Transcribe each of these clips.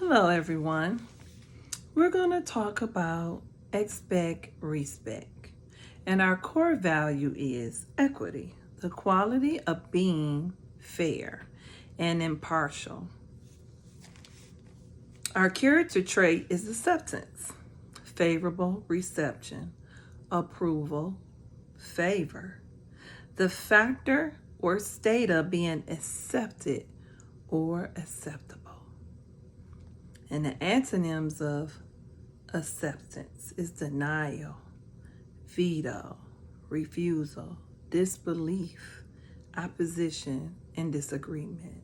Hello, everyone. We're going to talk about expect respect. And our core value is equity, the quality of being fair and impartial. Our character trait is acceptance, favorable reception, approval, favor. The factor or state of being accepted or acceptable. And the antonyms of acceptance is denial, veto, refusal, disbelief, opposition, and disagreement.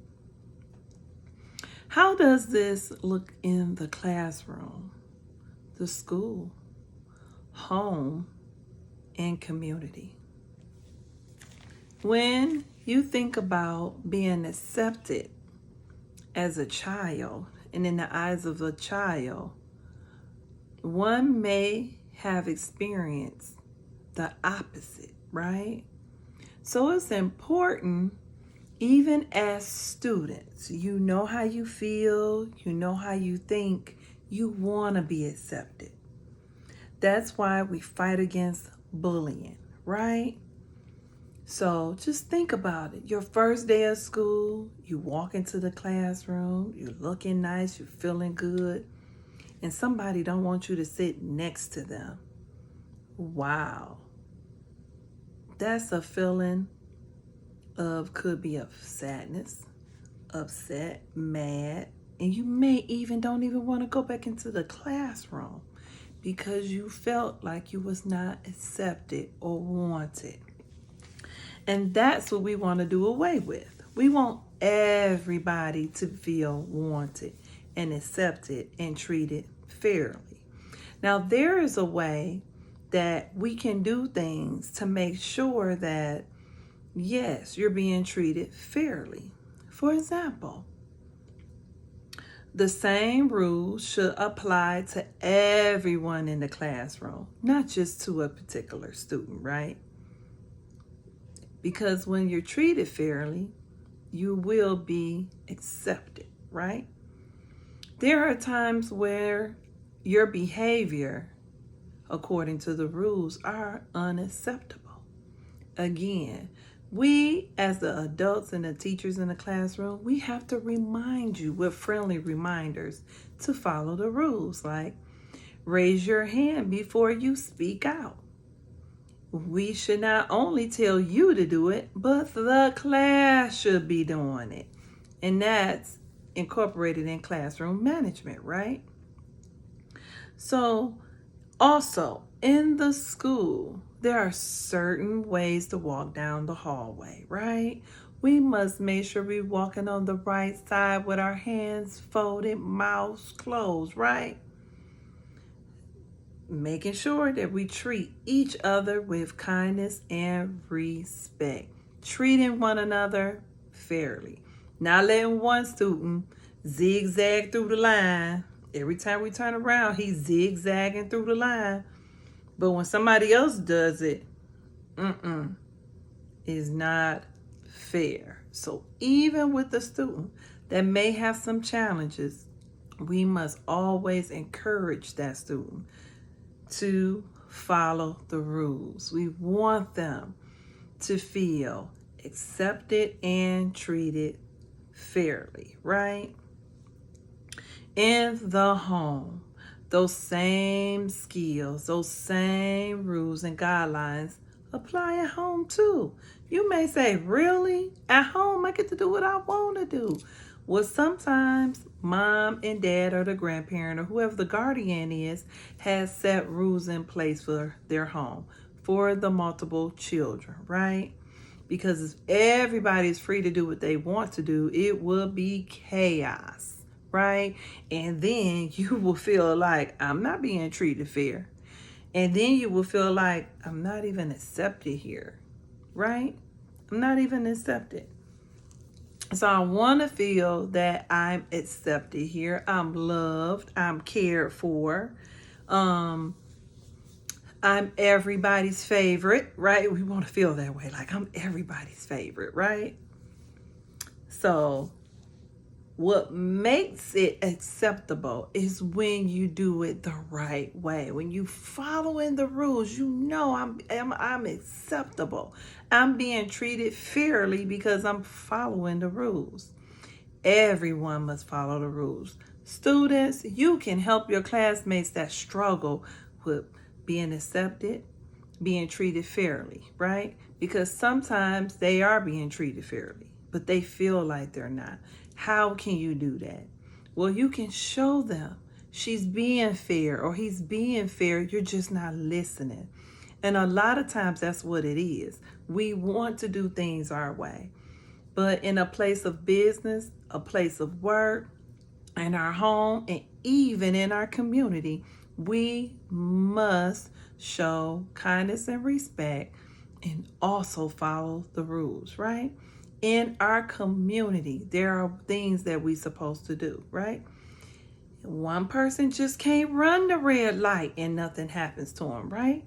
How does this look in the classroom, the school, home, and community? When you think about being accepted as a child, and in the eyes of a child, one may have experienced the opposite, right? So it's important, even as students, you know how you feel, you know how you think, you want to be accepted. That's why we fight against bullying, right? So just think about it. Your first day of school, you walk into the classroom, you're looking nice, you're feeling good, and somebody don't want you to sit next to them. Wow. That's a feeling could be of sadness, upset, mad, and you may don't even want to go back into the classroom because you felt like you was not accepted or wanted. And that's what we want to do away with. We want everybody to feel wanted and accepted and treated fairly. Now, there is a way that we can do things to make sure that, yes, you're being treated fairly. For example, the same rules should apply to everyone in the classroom, not just to a particular student, right? Because when you're treated fairly, you will be accepted, right? There are times where your behavior, according to the rules, are unacceptable. Again, we as the adults and the teachers in the classroom, we have to remind you with friendly reminders to follow the rules, like raise your hand before you speak out. We should not only tell you to do it, but the class should be doing it. And that's incorporated in classroom management, right? So, also in the school, there are certain ways to walk down the hallway, right? We must make sure we're walking on the right side with our hands folded, mouths closed, right? Making sure that we treat each other with kindness and respect. Treating one another fairly. Not letting one student zigzag through the line. Every time we turn around, he's zigzagging through the line. But when somebody else does it, is not fair. So even with the student that may have some challenges, we must always encourage that student to follow the rules. We want them to feel accepted and treated fairly, right? In the home, those same skills, those same rules and guidelines apply at home too. You may say, really? At home, I get to do what I want to do. Well, sometimes mom and dad or the grandparent or whoever the guardian is has set rules in place for their home for the multiple children, right? Because if everybody's free to do what they want to do, it will be chaos, right? And then you will feel like I'm not being treated fair. And then you will feel like I'm not even accepted here, right? I'm not even accepted. So I want to feel that I'm accepted here. I'm loved. I'm cared for. I'm everybody's favorite, right? We want to feel that way, like I'm everybody's favorite, right? So What makes it acceptable is when you do it the right way. When you following the rules, you know I'm acceptable. I'm being treated fairly because I'm following the rules. Everyone must follow the rules. Students, you can help your classmates that struggle with being accepted, being treated fairly, right? Because sometimes they are being treated fairly, but they feel like they're not. How can you do that? Well, you can show them she's being fair or he's being fair. You're just not listening. And a lot of times that's what it is. We want to do things our way. But in a place of business, a place of work, in our home, and even in our community, we must show kindness and respect and also follow the rules, right? In our community, there are things that we're supposed to do, right? One person just can't run the red light and nothing happens to them, right?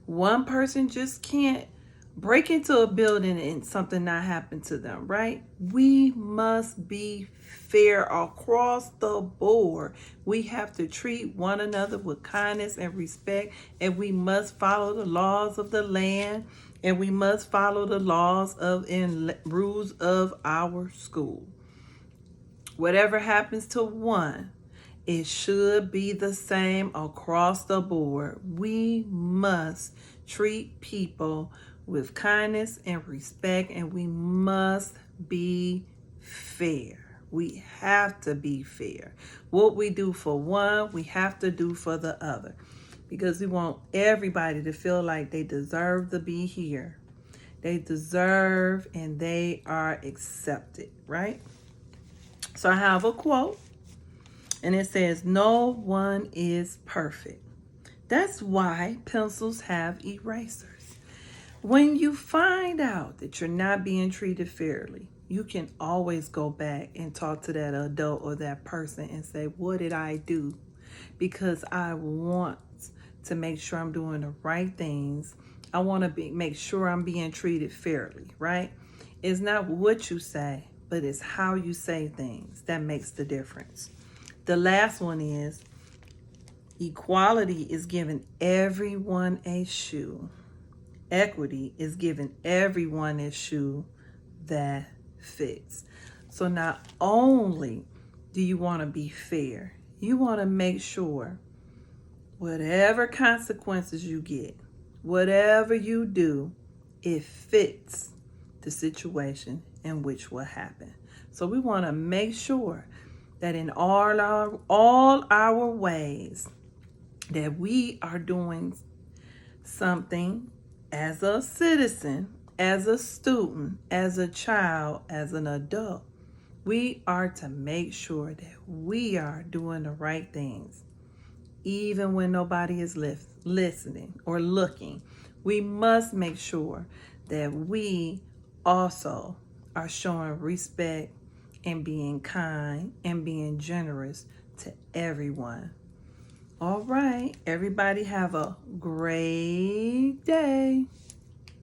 One person just can't break into a building and something not happen to them, right? We must be fair across the board. We have to treat one another with kindness and respect, and we must follow the laws of the land, and we must follow the laws of and rules of our school. Whatever happens to one, it should be the same across the board. We must treat people with kindness and respect, and we must be fair. We have to be fair. What we do for one, we have to do for the other, because we want everybody to feel like they deserve to be here. They deserve and they are accepted, right? So I have a quote. And it says, no one is perfect. That's why pencils have erasers. When you find out that you're not being treated fairly, you can always go back and talk to that adult or that person and say, what did I do? Because I want to make sure I'm doing the right things. I want to make sure I'm being treated fairly, right? It's not what you say, but it's how you say things that makes the difference. The last one is equality is giving everyone a shoe. Equity is giving everyone a shoe that fits. So not only do you want to be fair, you want to make sure whatever consequences you get, whatever you do, it fits the situation in which will happen. So we want to make sure that in all our ways that we are doing something as a citizen, as a student, as a child, as an adult. We are to make sure that we are doing the right things, even when nobody is listening or looking. We must make sure that we also are showing respect and being kind and being generous to everyone. All right, everybody have a great day.